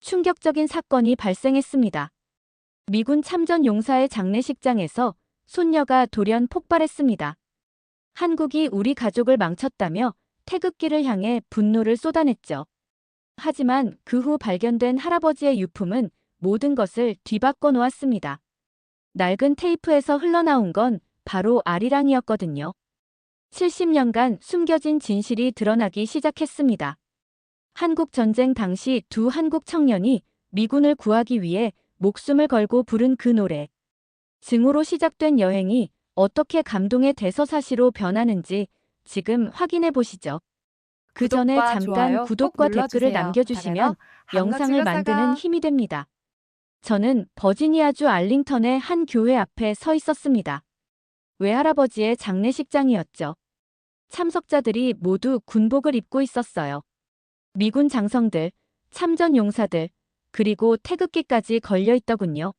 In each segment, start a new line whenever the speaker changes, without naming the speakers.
충격적인 사건이 발생했습니다. 미군 참전 용사의 장례식장에서 손녀가 돌연 폭발했습니다. 한국이 우리 가족을 망쳤다며 태극기를 향해 분노를 쏟아냈죠. 하지만 그 후 발견된 할아버지의 유품은 모든 것을 뒤바꿔 놓았습니다. 낡은 테이프에서 흘러나온 건 바로 아리랑이었거든요. 70년간 숨겨진 진실이 드러나기 시작했습니다. 한국 전쟁 당시 두 한국 청년이 미군을 구하기 위해 목숨을 걸고 부른 그 노래. 증오로 시작된 여행이 어떻게 감동의 대서사시로 변하는지 지금 확인해 보시죠. 그 전에
구독과
잠깐
좋아요 꼭
구독과 댓글을
눌러주세요.
남겨주시면 영상을
한가지가
만드는
사가
힘이 됩니다. 저는 버지니아주 알링턴의 한 교회 앞에 서 있었습니다. 외할아버지의 장례식장이었죠. 참석자들이 모두 군복을 입고 있었어요. 미군 장성들, 참전 용사들, 그리고 태극기까지 걸려 있더군요.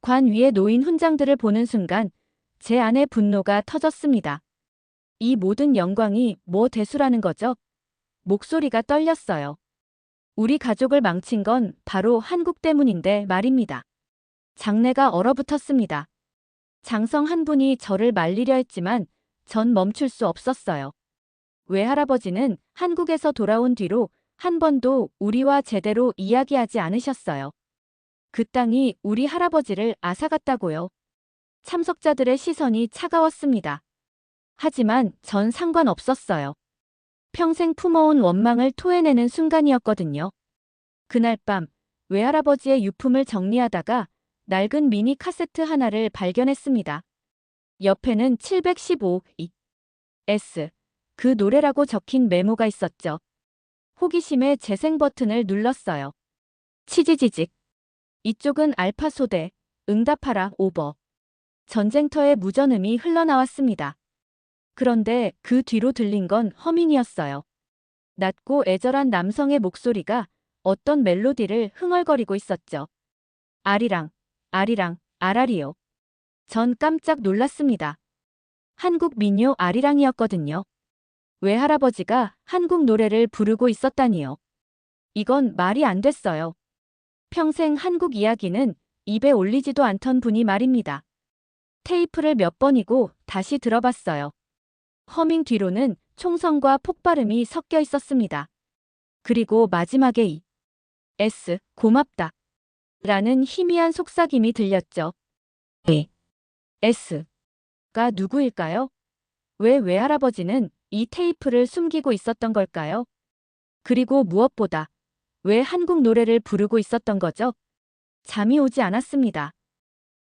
관 위에 놓인 훈장들을 보는 순간 제 안의 분노가 터졌습니다. 이 모든 영광이 뭐 대수라는 거죠? 목소리가 떨렸어요. 우리 가족을 망친 건 바로 한국 때문인데 말입니다. 장내가 얼어붙었습니다. 장성 한 분이 저를 말리려 했지만 전 멈출 수 없었어요. 외할아버지는 한국에서 돌아온 뒤로 한 번도 우리와 제대로 이야기하지 않으셨어요. 그 땅이 우리 할아버지를 앗아갔다고요. 참석자들의 시선이 차가웠습니다. 하지만 전 상관없었어요. 평생 품어온 원망을 토해내는 순간이었거든요. 그날 밤 외할아버지의 유품을 정리하다가 낡은 미니 카세트 하나를 발견했습니다. 옆에는 715 S 그 노래라고 적힌 메모가 있었죠. 호기심에 재생 버튼을 눌렀어요. 치지지직. 이쪽은 알파 소대, 응답하라 오버. 전쟁터의 무전음이 흘러나왔습니다. 그런데 그 뒤로 들린 건 허밍이었어요. 낮고 애절한 남성의 목소리가 어떤 멜로디를 흥얼거리고 있었죠. 아리랑, 아리랑, 아라리요. 전 깜짝 놀랐습니다. 한국 민요 아리랑이었거든요. 외할아버지가 한국 노래를 부르고 있었다니요. 이건 말이 안 됐어요. 평생 한국 이야기는 입에 올리지도 않던 분이 말입니다. 테이프를 몇 번이고 다시 들어봤어요. 허밍 뒤로는 총성과 폭발음이 섞여 있었습니다. 그리고 마지막에 이 S 고맙다 라는 희미한 속삭임이 들렸죠. S가 누구일까요? 왜 외할아버지는 이 테이프를 숨기고 있었던 걸까요? 그리고 무엇보다 왜 한국 노래를 부르고 있었던 거죠? 잠이 오지 않았습니다.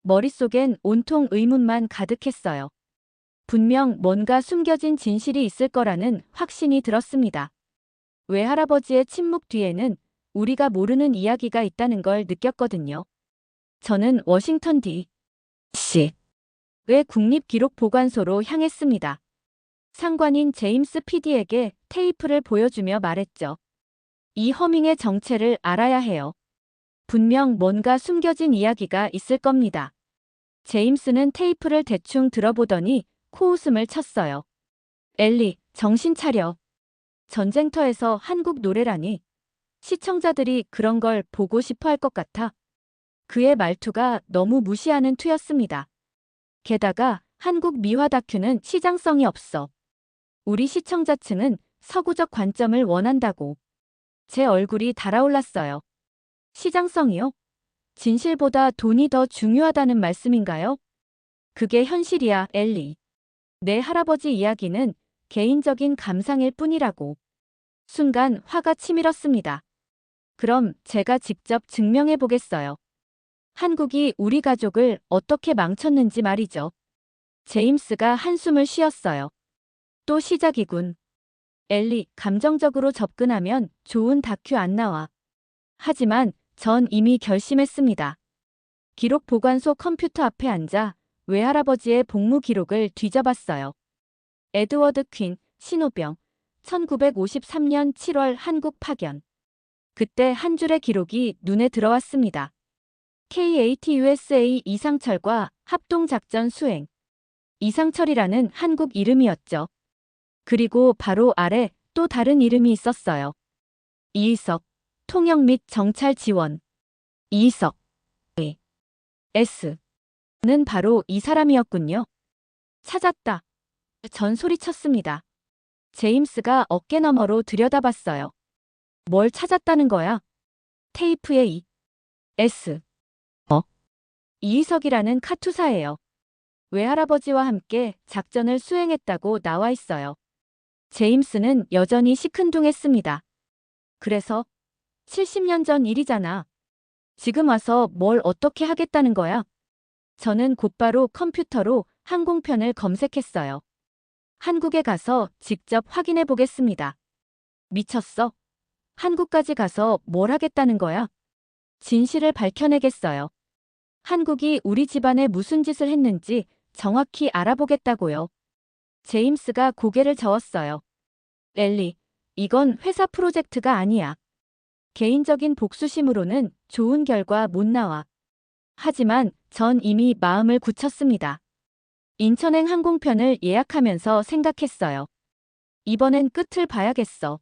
머릿속엔 온통 의문만 가득했어요. 분명 뭔가 숨겨진 진실이 있을 거라는 확신이 들었습니다. 외할아버지의 침묵 뒤에는 우리가 모르는 이야기가 있다는 걸 느꼈거든요. 저는 워싱턴 D.C.의 국립기록보관소로 향했습니다. 상관인 제임스 PD에게 테이프를 보여주며 말했죠. 이 허밍의 정체를 알아야 해요. 분명 뭔가 숨겨진 이야기가 있을 겁니다. 제임스는 테이프를 대충 들어보더니 코웃음을 쳤어요. 엘리, 정신 차려. 전쟁터에서 한국 노래라니. 시청자들이 그런 걸 보고 싶어 할 것 같아. 그의 말투가 너무 무시하는 투였습니다. 게다가 한국 미화 다큐는 시장성이 없어. 우리 시청자층은 서구적 관점을 원한다고. 제 얼굴이 달아올랐어요. 시장성이요? 진실보다 돈이 더 중요하다는 말씀인가요? 그게 현실이야, 엘리. 내 할아버지 이야기는 개인적인 감상일 뿐이라고. 순간 화가 치밀었습니다. 그럼 제가 직접 증명해 보겠어요. 한국이 우리 가족을 어떻게 망쳤는지 말이죠. 제임스가 한숨을 쉬었어요. 또 시작이군. 엘리, 감정적으로 접근하면 좋은 다큐 안 나와. 하지만 전 이미 결심했습니다. 기록 보관소 컴퓨터 앞에 앉아 외할아버지의 복무 기록을 뒤져봤어요. 에드워드 퀸, 신호병, 1953년 7월 한국 파견. 그때 한 줄의 기록이 눈에 들어왔습니다. KATUSA 이상철과 합동작전 수행. 이상철이라는 한국 이름이었죠. 그리고 바로 아래 또 다른 이름이 있었어요. 이의석, 통역 및 정찰 지원. 이석. S는 바로 이 사람이었군요. 찾았다. 전 소리쳤습니다. 제임스가 어깨 너머로 들여다봤어요. 뭘 찾았다는 거야? 테이프에 S. 이희석이라는 카투사예요. 외할아버지와 함께 작전을 수행했다고 나와 있어요. 제임스는 여전히 시큰둥했습니다. 그래서 70년 전 일이잖아. 지금 와서 뭘 어떻게 하겠다는 거야? 저는 곧바로 컴퓨터로 항공편을 검색했어요. 한국에 가서 직접 확인해 보겠습니다. 미쳤어? 한국까지 가서 뭘 하겠다는 거야? 진실을 밝혀내겠어요. 한국이 우리 집안에 무슨 짓을 했는지 정확히 알아보겠다고요. 제임스가 고개를 저었어요. 엘리, 이건 회사 프로젝트가 아니야. 개인적인 복수심으로는 좋은 결과 못 나와. 하지만 전 이미 마음을 굳혔습니다. 인천행 항공편을 예약하면서 생각했어요. 이번엔 끝을 봐야겠어.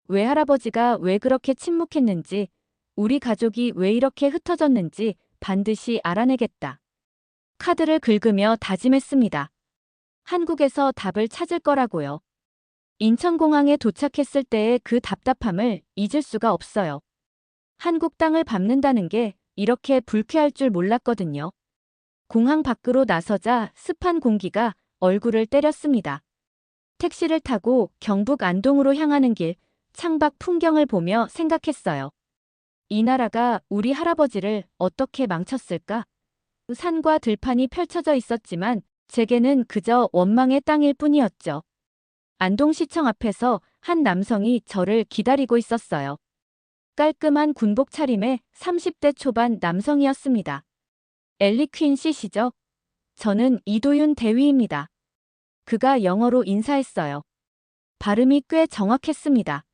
외할아버지가 왜 그렇게 침묵했는지, 우리 가족이 왜 이렇게 흩어졌는지 반드시 알아내겠다. 카드를 긁으며 다짐했습니다. 한국에서 답을 찾을 거라고요. 인천공항에 도착했을 때의 그 답답함을 잊을 수가 없어요. 한국 땅을 밟는다는 게 이렇게 불쾌할 줄 몰랐거든요. 공항 밖으로 나서자 습한 공기가 얼굴을 때렸습니다. 택시를 타고 경북 안동으로 향하는 길, 창밖 풍경을 보며 생각했어요. 이 나라가 우리 할아버지를 어떻게 망쳤을까? 산과 들판이 펼쳐져 있었지만 제게는 그저 원망의 땅일 뿐이었죠. 안동시청 앞에서 한 남성이 저를 기다리고 있었어요. 깔끔한 군복 차림의 30대 초반 남성이었습니다. 엘리 퀸 씨시죠? 저는 이도윤 대위입니다. 그가 영어로 인사했어요. 발음이 꽤 정확했습니다.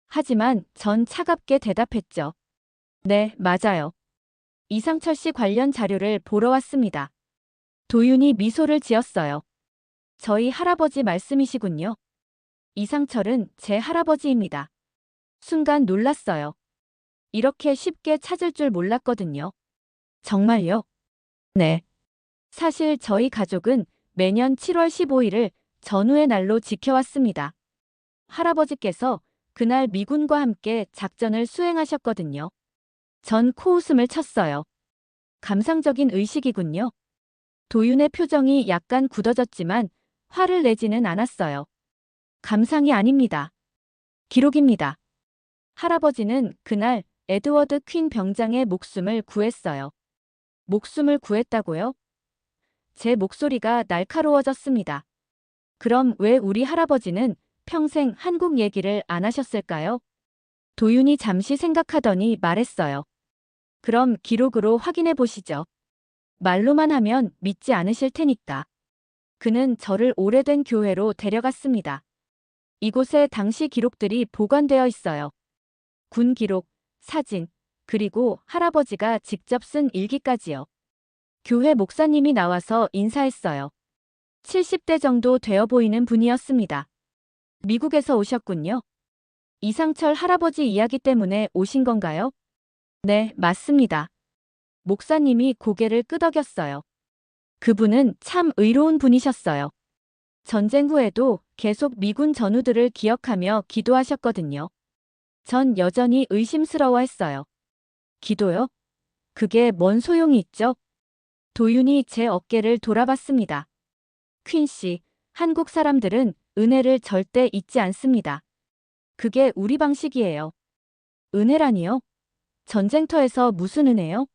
하지만 전 차갑게 대답했죠. 네, 맞아요. 이상철 씨 관련 자료를 보러 왔습니다. 도윤이 미소를 지었어요. 저희 할아버지 말씀이시군요. 이상철은 제 할아버지입니다. 순간 놀랐어요. 이렇게 쉽게 찾을 줄 몰랐거든요. 정말요? 네. 사실 저희 가족은 매년 7월 15일을 전후의 날로 지켜왔습니다. 할아버지께서 그날 미군과 함께 작전을 수행하셨거든요. 전 코웃음을 쳤어요. 감상적인 의식이군요. 도윤의 표정이 약간 굳어졌지만 화를 내지는 않았어요. 감상이 아닙니다. 기록입니다. 할아버지는 그날 에드워드 퀸 병장의 목숨을 구했어요. 목숨을 구했다고요? 제 목소리가 날카로워졌습니다. 그럼 왜 우리 할아버지는 평생 한국 얘기를 안 하셨을까요? 도윤이 잠시 생각하더니 말했어요. 그럼 기록으로 확인해 보시죠. 말로만 하면 믿지 않으실 테니까. 그는 저를 오래된 교회로 데려갔습니다. 이곳에 당시 기록들이 보관되어 있어요. 군 기록, 사진, 그리고 할아버지가 직접 쓴 일기까지요. 교회 목사님이 나와서 인사했어요. 70대 정도 되어 보이는 분이었습니다. 미국에서 오셨군요. 이상철 할아버지 이야기 때문에 오신 건가요? 네, 맞습니다. 목사님이 고개를 끄덕였어요. 그분은 참 의로운 분이셨어요. 전쟁 후에도 계속 미군 전우들을 기억하며 기도하셨거든요. 전 여전히 의심스러워했어요. 기도요? 그게 뭔 소용이 있죠? 도윤이 제 어깨를 돌아봤습니다. 퀸 씨, 한국 사람들은 은혜를 절대 잊지 않습니다. 그게 우리 방식이에요. 은혜라니요? 전쟁터에서 무슨 은혜요?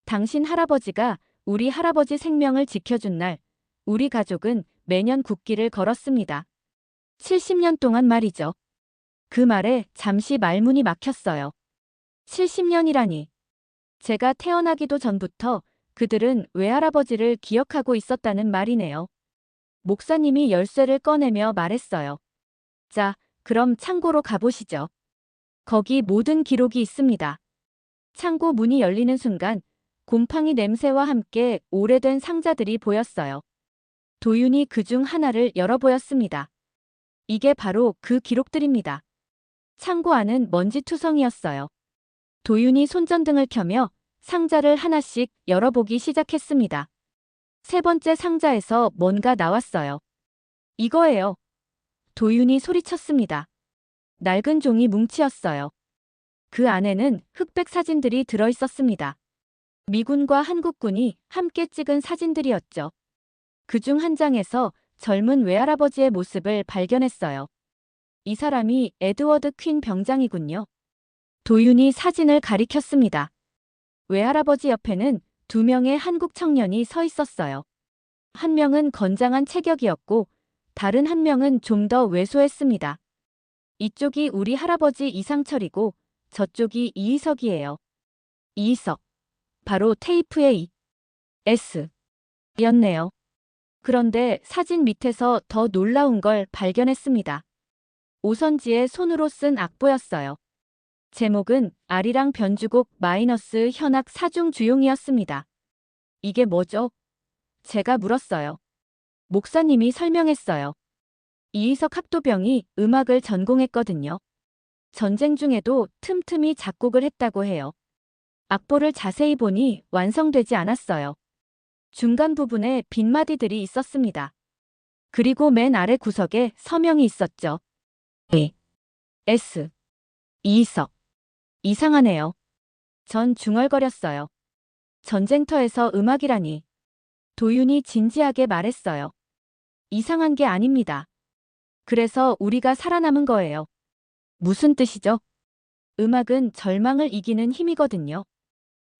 당신 할아버지가 우리 할아버지 생명을 지켜준 날, 우리 가족은 매년 국기를 걸었습니다. 70년 동안 말이죠. 그 말에 잠시 말문이 막혔어요. 70년이라니. 제가 태어나기도 전부터 그들은 외할아버지를 기억하고 있었다는 말이네요. 목사님이 열쇠를 꺼내며 말했어요. 자, 그럼 창고로 가보시죠. 거기 모든 기록이 있습니다. 창고 문이 열리는 순간 곰팡이 냄새와 함께 오래된 상자들이 보였어요. 도윤이 그중 하나를 열어 보였습니다. 이게 바로 그 기록들입니다. 창고 안은 먼지투성이었어요. 도윤이 손전등을 켜며 상자를 하나씩 열어보기 시작했습니다. 세 번째 상자에서 뭔가 나왔어요. 이거예요. 도윤이 소리쳤습니다. 낡은 종이 뭉치였어요. 그 안에는 흑백 사진들이 들어있었습니다. 미군과 한국군이 함께 찍은 사진들이었죠. 그중 한 장에서 젊은 외할아버지의 모습을 발견했어요. 이 사람이 에드워드 퀸 병장이군요. 도윤이 사진을 가리켰습니다. 외할아버지 옆에는 두 명의 한국 청년이 서 있었어요. 한 명은 건장한 체격이었고 다른 한 명은 좀 더 왜소했습니다. 이쪽이 우리 할아버지 이상철이고 저쪽이 이희석이에요. 이희석. 바로 테이프의 이. S. 였네요. 그런데 사진 밑에서 더 놀라운 걸 발견했습니다. 오선지에 손으로 쓴 악보였어요. 제목은 아리랑 변주곡 마이너스 현악 사중 주용이었습니다. 이게 뭐죠? 제가 물었어요. 목사님이 설명했어요. 이희석 학도병이 음악을 전공했거든요. 전쟁 중에도 틈틈이 작곡을 했다고 해요. 악보를 자세히 보니 완성되지 않았어요. 중간 부분에 빈마디들이 있었습니다. 그리고 맨 아래 구석에 서명이 있었죠. A. S. 이희석. 이상하네요. 전 중얼거렸어요. 전쟁터에서 음악이라니. 도윤이 진지하게 말했어요. 이상한 게 아닙니다. 그래서 우리가 살아남은 거예요. 무슨 뜻이죠? 음악은 절망을 이기는 힘이거든요.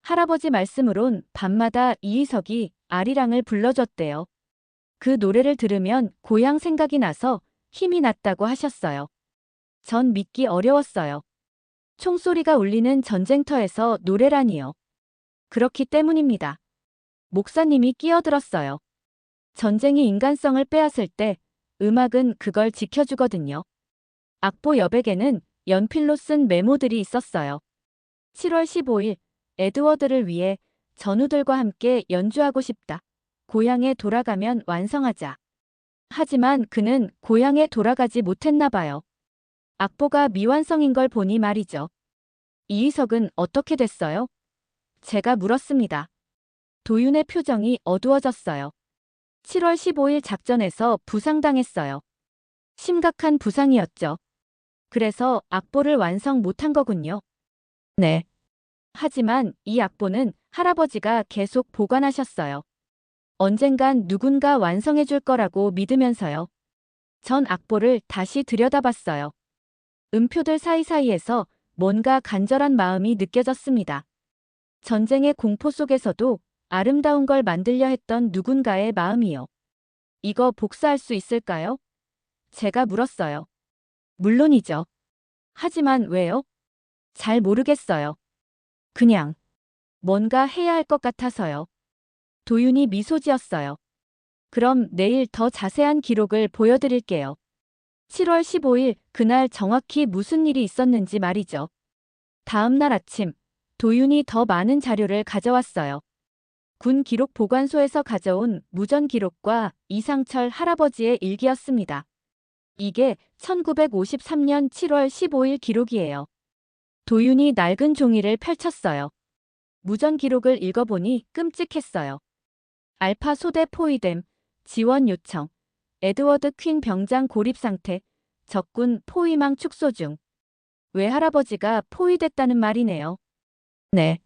할아버지 말씀으론 밤마다 이희석이 아리랑을 불러줬대요. 그 노래를 들으면 고향 생각이 나서 힘이 났다고 하셨어요. 전 믿기 어려웠어요. 총소리가 울리는 전쟁터에서 노래라니요. 그렇기 때문입니다. 목사님이 끼어들었어요. 전쟁이 인간성을 빼앗을 때 음악은 그걸 지켜주거든요. 악보 여백에는 연필로 쓴 메모들이 있었어요. 7월 15일 에드워드를 위해 전우들과 함께 연주하고 싶다. 고향에 돌아가면 완성하자. 하지만 그는 고향에 돌아가지 못했나 봐요. 악보가 미완성인 걸 보니 말이죠. 이희석은 어떻게 됐어요? 제가 물었습니다. 도윤의 표정이 어두워졌어요. 7월 15일 작전에서 부상당했어요. 심각한 부상이었죠. 그래서 악보를 완성 못한 거군요. 네. 하지만 이 악보는 할아버지가 계속 보관하셨어요. 언젠간 누군가 완성해 줄 거라고 믿으면서요. 전 악보를 다시 들여다봤어요. 음표들 사이사이에서 뭔가 간절한 마음이 느껴졌습니다. 전쟁의 공포 속에서도 아름다운 걸 만들려 했던 누군가의 마음이요. 이거 복사할 수 있을까요? 제가 물었어요. 물론이죠. 하지만 왜요? 잘 모르겠어요. 그냥 뭔가 해야 할 것 같아서요. 도윤이 미소 지었어요. 그럼 내일 더 자세한 기록을 보여드릴게요. 7월 15일 그날 정확히 무슨 일이 있었는지 말이죠. 다음 날 아침 도윤이 더 많은 자료를 가져왔어요. 군 기록 보관소에서 가져온 무전 기록과 이상철 할아버지의 일기였습니다. 이게 1953년 7월 15일 기록이에요. 도윤이 낡은 종이를 펼쳤어요. 무전 기록을 읽어보니 끔찍했어요. 알파 소대 포위됨, 지원 요청, 에드워드 퀸 병장 고립 상태, 적군 포위망 축소 중. 외할아버지가 포위됐다는 말이네요. 네.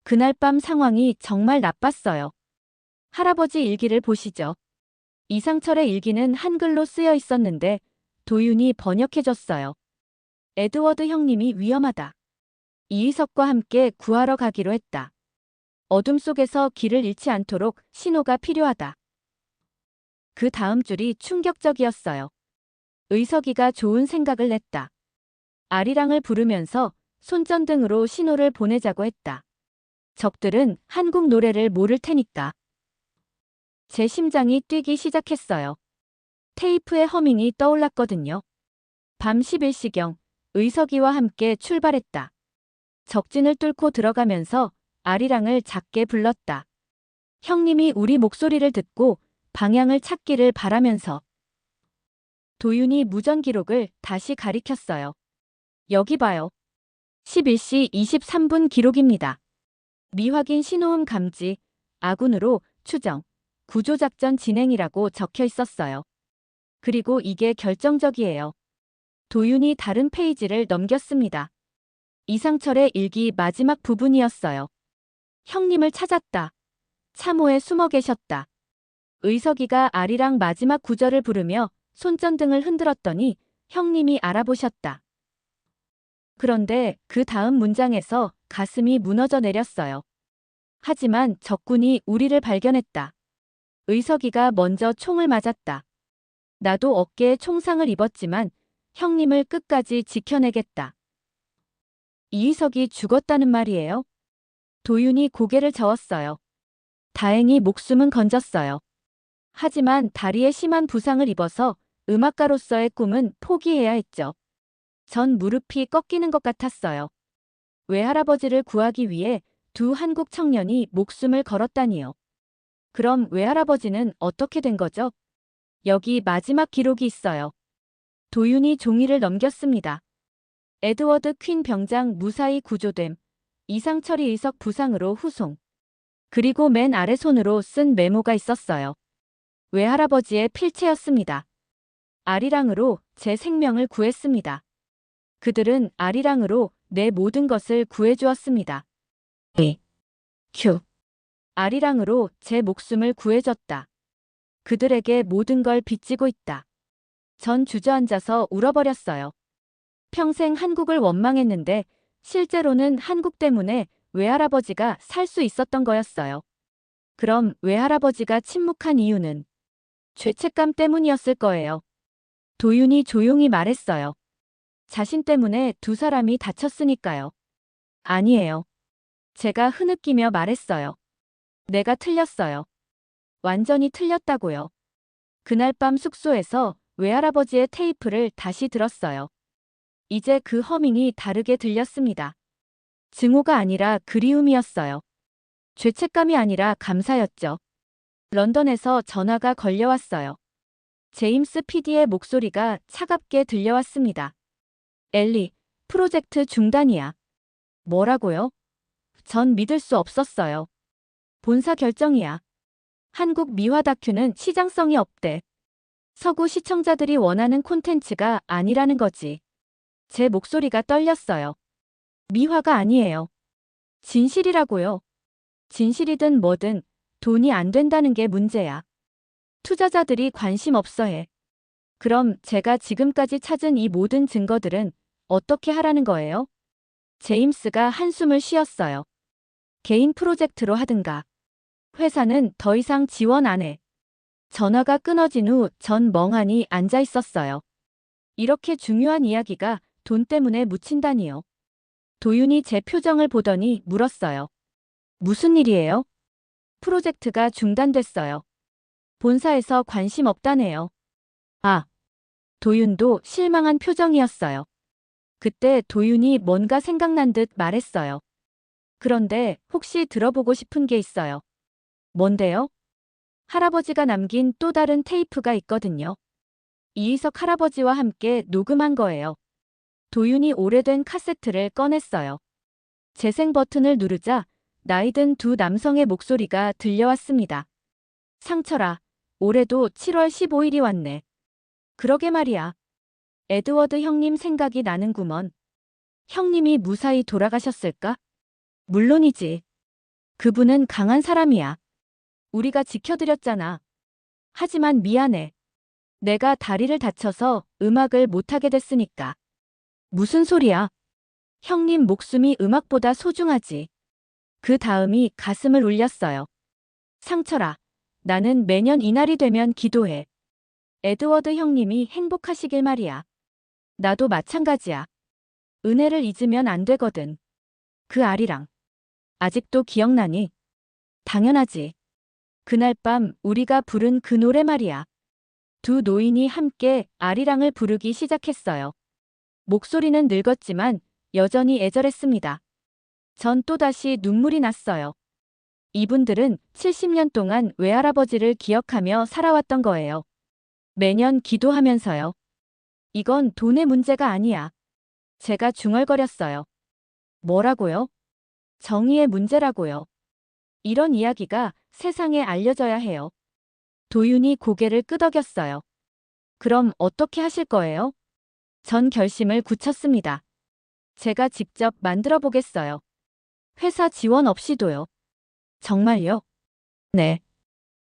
그날 밤 상황이 정말 나빴어요. 할아버지 일기를 보시죠. 이상철의 일기는 한글로 쓰여 있었는데 도윤이 번역해줬어요. 에드워드 형님이 위험하다. 이희석과 함께 구하러 가기로 했다. 어둠 속에서 길을 잃지 않도록 신호가 필요하다. 그 다음 줄이 충격적이었어요. 의석이가 좋은 생각을 냈다. 아리랑을 부르면서 손전등으로 신호를 보내자고 했다. 적들은 한국 노래를 모를 테니까. 제 심장이 뛰기 시작했어요. 테이프의 허밍이 떠올랐거든요. 밤 11시경 의석이와 함께 출발했다. 적진을 뚫고 들어가면서 아리랑을 작게 불렀다. 형님이 우리 목소리를 듣고 방향을 찾기를 바라면서. 도윤이 무전 기록을 다시 가리켰어요. 여기 봐요. 11시 23분 기록입니다. 미확인 신호음 감지, 아군으로 추정, 구조작전 진행이라고 적혀 있었어요. 그리고 이게 결정적이에요. 도윤이 다른 페이지를 넘겼습니다. 이상철의 일기 마지막 부분이었어요. 형님을 찾았다. 참호에 숨어 계셨다. 의석이가 아리랑 마지막 구절을 부르며 손전등을 흔들었더니 형님이 알아보셨다. 그런데 그 다음 문장에서 가슴이 무너져 내렸어요. 하지만 적군이 우리를 발견했다. 의석이가 먼저 총을 맞았다. 나도 어깨에 총상을 입었지만 형님을 끝까지 지켜내겠다. 이의석이 죽었다는 말이에요? 도윤이 고개를 저었어요. 다행히 목숨은 건졌어요. 하지만 다리에 심한 부상을 입어서 음악가로서의 꿈은 포기해야 했죠. 전 무릎이 꺾이는 것 같았어요. 외할아버지를 구하기 위해 두 한국 청년이 목숨을 걸었다니요. 그럼 외할아버지는 어떻게 된 거죠? 여기 마지막 기록이 있어요. 도윤이 종이를 넘겼습니다. 에드워드 퀸 병장 무사히 구조됨. 이상철이 의석 부상으로 후송. 그리고 맨 아래 손으로 쓴 메모가 있었어요. 외할아버지의 필체였습니다. 아리랑으로 제 생명을 구했습니다. 그들은 아리랑으로 내 모든 것을 구해주었습니다. 큐. 아리랑으로 제 목숨을 구해줬다. 그들에게 모든 걸 빚지고 있다. 전 주저앉아서 울어버렸어요. 평생 한국을 원망했는데 실제로는 한국 때문에 외할아버지가 살 수 있었던 거였어요. 그럼 외할아버지가 침묵한 이유는 죄책감 때문이었을 거예요. 도윤이 조용히 말했어요. 자신 때문에 두 사람이 다쳤으니까요. 아니에요. 제가 흐느끼며 말했어요. 내가 틀렸어요. 완전히 틀렸다고요. 그날 밤 숙소에서 외할아버지의 테이프를 다시 들었어요. 이제 그 허밍이 다르게 들렸습니다. 증오가 아니라 그리움이었어요. 죄책감이 아니라 감사였죠. 런던에서 전화가 걸려왔어요. 제임스 PD의 목소리가 차갑게 들려왔습니다. 엘리, 프로젝트 중단이야. 뭐라고요? 전 믿을 수 없었어요. 본사 결정이야. 한국 미화 다큐는 시장성이 없대. 서구 시청자들이 원하는 콘텐츠가 아니라는 거지. 제 목소리가 떨렸어요. 미화가 아니에요. 진실이라고요. 진실이든 뭐든 돈이 안 된다는 게 문제야. 투자자들이 관심 없어해. 그럼 제가 지금까지 찾은 이 모든 증거들은 어떻게 하라는 거예요? 제임스가 한숨을 쉬었어요. 개인 프로젝트로 하든가. 회사는 더 이상 지원 안 해. 전화가 끊어진 후 전 멍하니 앉아 있었어요. 이렇게 중요한 이야기가 돈 때문에 묻힌다니요. 도윤이 제 표정을 보더니 물었어요. 무슨 일이에요? 프로젝트가 중단됐어요. 본사에서 관심 없다네요. 아. 도윤도 실망한 표정이었어요. 그때 도윤이 뭔가 생각난 듯 말했어요. 그런데 혹시 들어보고 싶은 게 있어요. 뭔데요? 할아버지가 남긴 또 다른 테이프가 있거든요. 이희석 할아버지와 함께 녹음한 거예요. 도윤이 오래된 카세트를 꺼냈어요. 재생 버튼을 누르자 나이든 두 남성의 목소리가 들려왔습니다. 상철아, 올해도 7월 15일이 왔네. 그러게 말이야. 에드워드 형님 생각이 나는구먼. 형님이 무사히 돌아가셨을까? 물론이지. 그분은 강한 사람이야. 우리가 지켜드렸잖아. 하지만 미안해. 내가 다리를 다쳐서 음악을 못하게 됐으니까. 무슨 소리야? 형님 목숨이 음악보다 소중하지. 그 다음이 가슴을 울렸어요. 상철아, 나는 매년 이날이 되면 기도해. 에드워드 형님이 행복하시길 말이야. 나도 마찬가지야. 은혜를 잊으면 안 되거든. 그 아리랑. 아직도 기억나니? 당연하지. 그날 밤 우리가 부른 그 노래 말이야. 두 노인이 함께 아리랑을 부르기 시작했어요. 목소리는 늙었지만 여전히 애절했습니다. 전 또다시 눈물이 났어요. 이분들은 70년 동안 외할아버지를 기억하며 살아왔던 거예요. 매년 기도하면서요. 이건 돈의 문제가 아니야. 제가 중얼거렸어요. 뭐라고요? 정의의 문제라고요. 이런 이야기가 세상에 알려져야 해요. 도윤이 고개를 끄덕였어요. 그럼 어떻게 하실 거예요? 전 결심을 굳혔습니다. 제가 직접 만들어 보겠어요. 회사 지원 없이도요. 정말요? 네.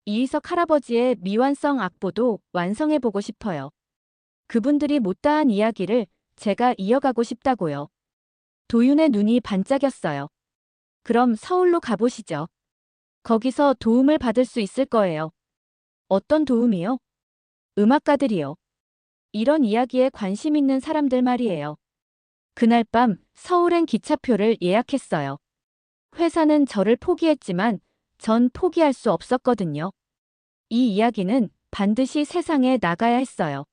이희석 할아버지의 미완성 악보도 완성해 보고 싶어요. 그분들이 못다한 이야기를 제가 이어가고 싶다고요. 도윤의 눈이 반짝였어요. 그럼 서울로 가보시죠. 거기서 도움을 받을 수 있을 거예요. 어떤 도움이요? 음악가들이요. 이런 이야기에 관심 있는 사람들 말이에요. 그날 밤 서울행 기차표를 예약했어요. 회사는 저를 포기했지만 전 포기할 수 없었거든요. 이 이야기는 반드시 세상에 나가야 했어요.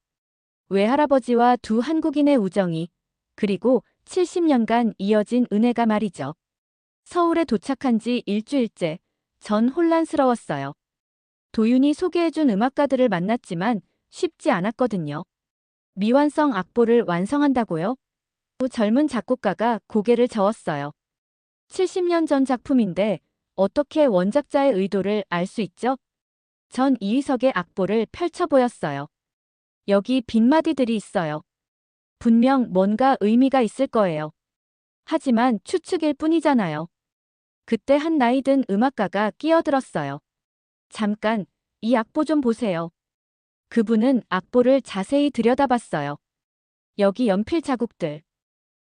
외할아버지와 두 한국인의 우정이, 그리고 70년간 이어진 은혜가 말이죠. 서울에 도착한 지 일주일째, 전 혼란스러웠어요. 도윤이 소개해준 음악가들을 만났지만 쉽지 않았거든요. 미완성 악보를 완성한다고요? 젊은 작곡가가 고개를 저었어요. 70년 전 작품인데 어떻게 원작자의 의도를 알 수 있죠? 전 이희석의 악보를 펼쳐 보였어요. 여기 빈마디들이 있어요. 분명 뭔가 의미가 있을 거예요. 하지만 추측일 뿐이잖아요. 그때 한 나이든 음악가가 끼어들었어요. 잠깐, 이 악보 좀 보세요. 그분은 악보를 자세히 들여다봤어요. 여기 연필 자국들.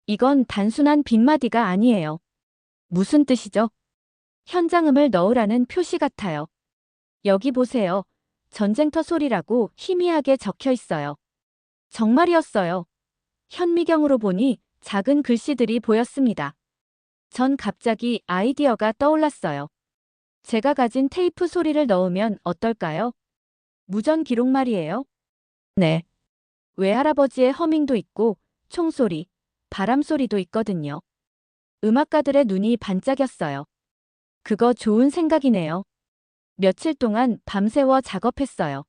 이건 단순한 빈마디가 아니에요. 무슨 뜻이죠? 현장음을 넣으라는 표시 같아요. 여기 보세요. 전쟁터 소리라고 희미하게 적혀 있어요. 정말이었어요. 현미경으로 보니 작은 글씨들이 보였습니다. 전 갑자기 아이디어가 떠올랐어요. 제가 가진 테이프 소리를 넣으면 어떨까요? 무전 기록 말이에요. 네. 외할아버지의 허밍도 있고 총소리, 바람소리도 있거든요. 음악가들의 눈이 반짝였어요. 그거 좋은 생각이네요. 며칠 동안 밤새워 작업했어요.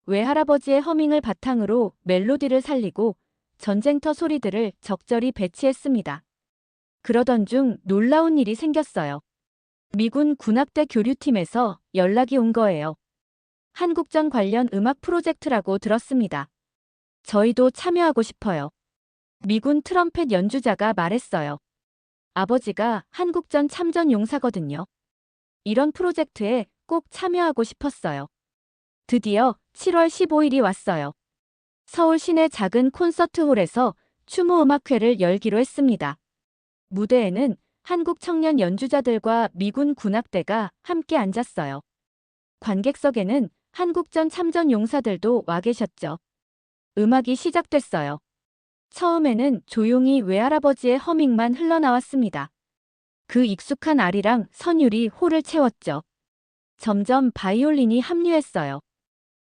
외할아버지의 허밍을 바탕으로 멜로디를 살리고 전쟁터 소리들을 적절히 배치했습니다. 그러던 중 놀라운 일이 생겼어요. 미군 군악대 교류팀에서 연락이 온 거예요. 한국전 관련 음악 프로젝트라고 들었습니다. 저희도 참여하고 싶어요. 미군 트럼펫 연주자가 말했어요. 아버지가 한국전 참전 용사거든요. 이런 프로젝트에 꼭 참여하고 싶었어요. 드디어 7월 15일이 왔어요. 서울 시내 작은 콘서트홀에서 추모 음악회를 열기로 했습니다. 무대에는 한국 청년 연주자들과 미군 군악대가 함께 앉았어요. 관객석에는 한국전 참전 용사들도 와 계셨죠. 음악이 시작됐어요. 처음에는 조용히 외할아버지의 허밍만 흘러나왔습니다. 그 익숙한 아리랑 선율이 홀을 채웠죠. 점점 바이올린이 합류했어요.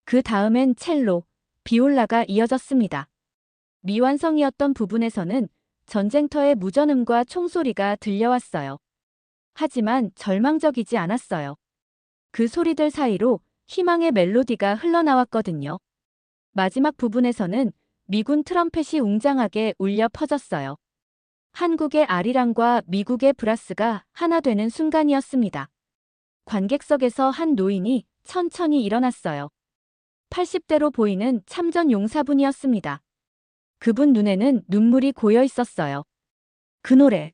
그 다음엔 첼로, 비올라가 이어졌습니다. 미완성이었던 부분에서는 전쟁터의 무전음과 총소리가 들려왔어요. 하지만 절망적이지 않았어요. 그 소리들 사이로 희망의 멜로디가 흘러나왔거든요. 마지막 부분에서는 미군 트럼펫이 웅장하게 울려 퍼졌어요. 한국의 아리랑과 미국의 브라스가 하나 되는 순간이었습니다. 관객석에서 한 노인이 천천히 일어났어요. 80대로 보이는 참전 용사분이었습니다. 그분 눈에는 눈물이 고여 있었어요. 그 노래.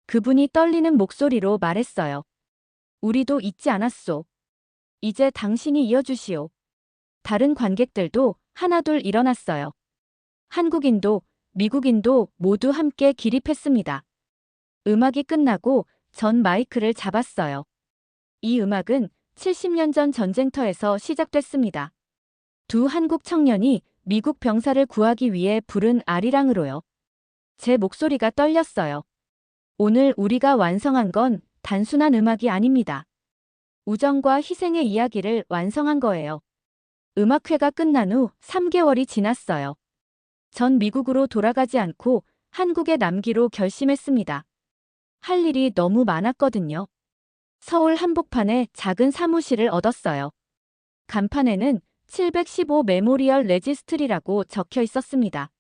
그분이 떨리는 목소리로 말했어요. 우리도 잊지 않았소. 이제 당신이 이어주시오. 다른 관객들도 하나둘 일어났어요. 한국인도 미국인도 모두 함께 기립했습니다. 음악이 끝나고 전 마이크를 잡았어요. 이 음악은 70년 전 전쟁터에서 시작됐습니다. 두 한국 청년이 미국 병사를 구하기 위해 부른 아리랑으로요. 제 목소리가 떨렸어요. 오늘 우리가 완성한 건 단순한 음악이 아닙니다. 우정과 희생의 이야기를 완성한 거예요. 음악회가 끝난 후 3개월이 지났어요. 전 미국으로 돌아가지 않고 한국에 남기로 결심했습니다. 할 일이 너무 많았거든요. 서울 한복판에 작은 사무실을 얻었어요. 간판에는 715 메모리얼 레지스트리라고 적혀 있었습니다.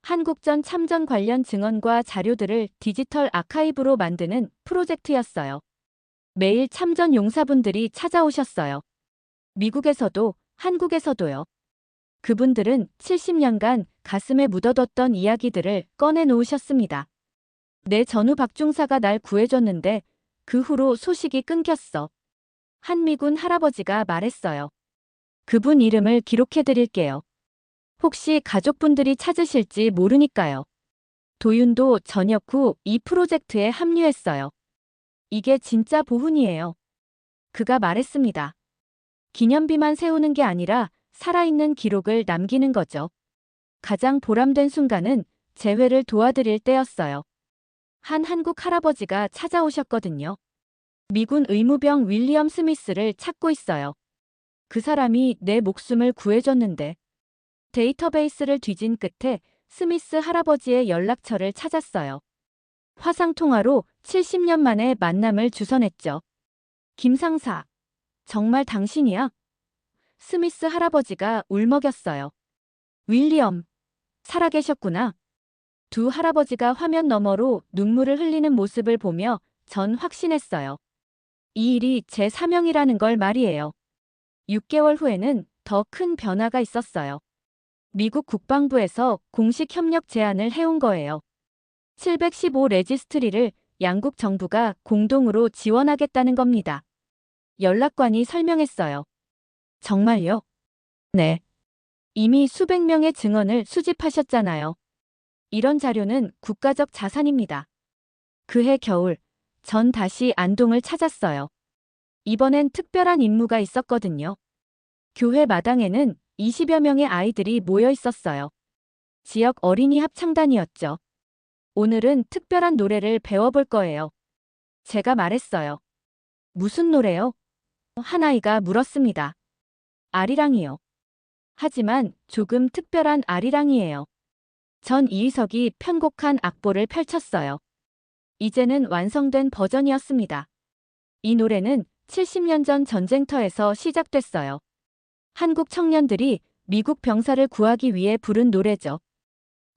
한국전 참전 관련 증언과 자료들을 디지털 아카이브로 만드는 프로젝트였어요. 매일 참전 용사분들이 찾아오셨어요. 미국에서도, 한국에서도요. 그분들은 70년간 가슴에 묻어뒀던 이야기들을 꺼내놓으셨습니다. 내 전후 박중사가 날 구해줬는데 그 후로 소식이 끊겼어. 한 미군 할아버지가 말했어요. 그분 이름을 기록해드릴게요. 혹시 가족분들이 찾으실지 모르니까요. 도윤도 전역 후 이 프로젝트에 합류했어요. 이게 진짜 보훈이에요. 그가 말했습니다. 기념비만 세우는 게 아니라 살아있는 기록을 남기는 거죠. 가장 보람된 순간은 재회를 도와드릴 때였어요. 한 한국 할아버지가 찾아오셨거든요. 미군 의무병 윌리엄 스미스를 찾고 있어요. 그 사람이 내 목숨을 구해줬는데. 데이터베이스를 뒤진 끝에 스미스 할아버지의 연락처를 찾았어요. 화상통화로 70년 만에 만남을 주선했죠. 김상사, 정말 당신이야? 스미스 할아버지가 울먹였어요. 윌리엄, 살아계셨구나. 두 할아버지가 화면 너머로 눈물을 흘리는 모습을 보며 전 확신했어요. 이 일이 제 사명이라는 걸 말이에요. 6개월 후에는 더 큰 변화가 있었어요. 미국 국방부에서 공식 협력 제안을 해온 거예요. 715 레지스트리를 양국 정부가 공동으로 지원하겠다는 겁니다. 연락관이 설명했어요. 정말요? 네. 이미 수백 명의 증언을 수집하셨잖아요. 이런 자료는 국가적 자산입니다. 그해 겨울, 전 다시 안동을 찾았어요. 이번엔 특별한 임무가 있었거든요. 교회 마당에는 20여 명의 아이들이 모여 있었어요. 지역 어린이 합창단이었죠. 오늘은 특별한 노래를 배워볼 거예요. 제가 말했어요. 무슨 노래요? 한 아이가 물었습니다. 아리랑이요. 하지만 조금 특별한 아리랑이에요. 전 이의석이 편곡한 악보를 펼쳤어요. 이제는 완성된 버전이었습니다. 이 노래는 70년 전 전쟁터에서 시작됐어요. 한국 청년들이 미국 병사를 구하기 위해 부른 노래죠.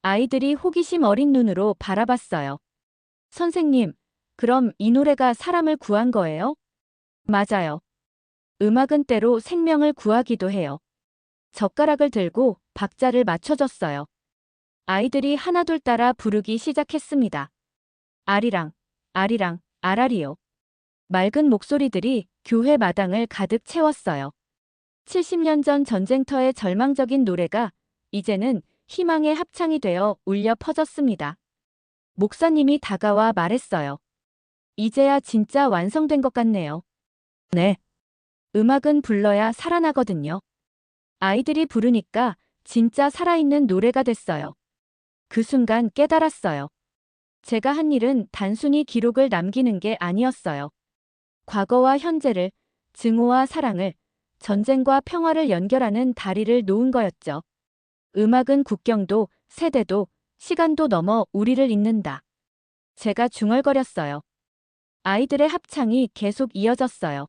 아이들이 호기심 어린 눈으로 바라봤어요. 선생님, 그럼 이 노래가 사람을 구한 거예요? 맞아요. 음악은 때로 생명을 구하기도 해요. 젓가락을 들고 박자를 맞춰줬어요. 아이들이 하나둘 따라 부르기 시작했습니다. 아리랑, 아리랑, 아라리요. 맑은 목소리들이 교회 마당을 가득 채웠어요. 70년 전 전쟁터의 절망적인 노래가 이제는 희망의 합창이 되어 울려 퍼졌습니다. 목사님이 다가와 말했어요. 이제야 진짜 완성된 것 같네요. 네. 음악은 불러야 살아나거든요. 아이들이 부르니까 진짜 살아있는 노래가 됐어요. 그 순간 깨달았어요. 제가 한 일은 단순히 기록을 남기는 게 아니었어요. 과거와 현재를, 증오와 사랑을, 전쟁과 평화를 연결하는 다리를 놓은 거였죠. 음악은 국경도, 세대도, 시간도 넘어 우리를 잇는다. 제가 중얼거렸어요. 아이들의 합창이 계속 이어졌어요.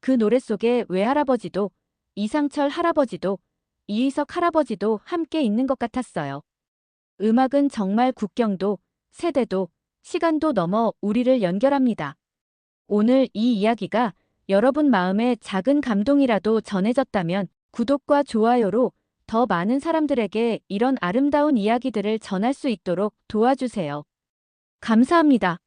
그 노래 속에 외할아버지도, 이상철 할아버지도, 이의석 할아버지도 함께 있는 것 같았어요. 음악은 정말 국경도, 세대도, 시간도 넘어 우리를 연결합니다. 오늘 이 이야기가 여러분 마음에 작은 감동이라도 전해졌다면 구독과 좋아요로 더 많은 사람들에게 이런 아름다운 이야기들을 전할 수 있도록 도와주세요. 감사합니다.